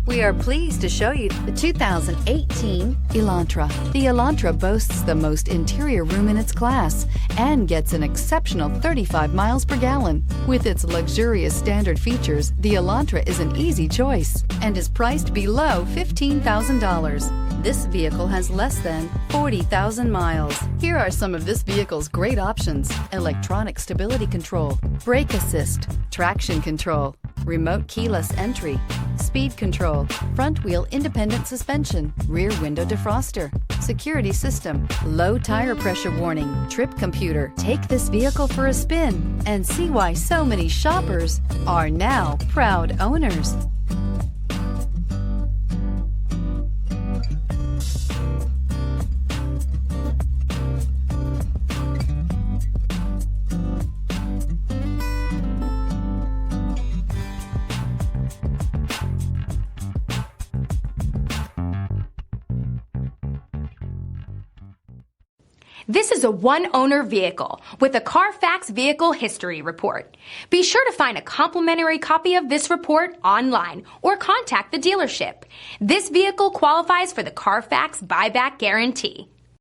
We are pleased to show you the 2018 Elantra. The Elantra boasts the most interior room in its class and gets an exceptional 35 miles per gallon. With its luxurious standard features, the Elantra is an easy choice and is priced below $15,000. This vehicle has less than 40,000 miles. Here are some of this vehicle's great options: electronic stability control, brake assist, traction control, remote keyless entry, speed control, front wheel independent suspension, rear window defroster, security system, low tire pressure warning, trip computer. Take this vehicle for a spin and see why so many shoppers are now proud owners. This is a one-owner vehicle with a Carfax Vehicle History Report. Be sure to find a complimentary copy of this report online or contact the dealership. This vehicle qualifies for the Carfax Buyback Guarantee.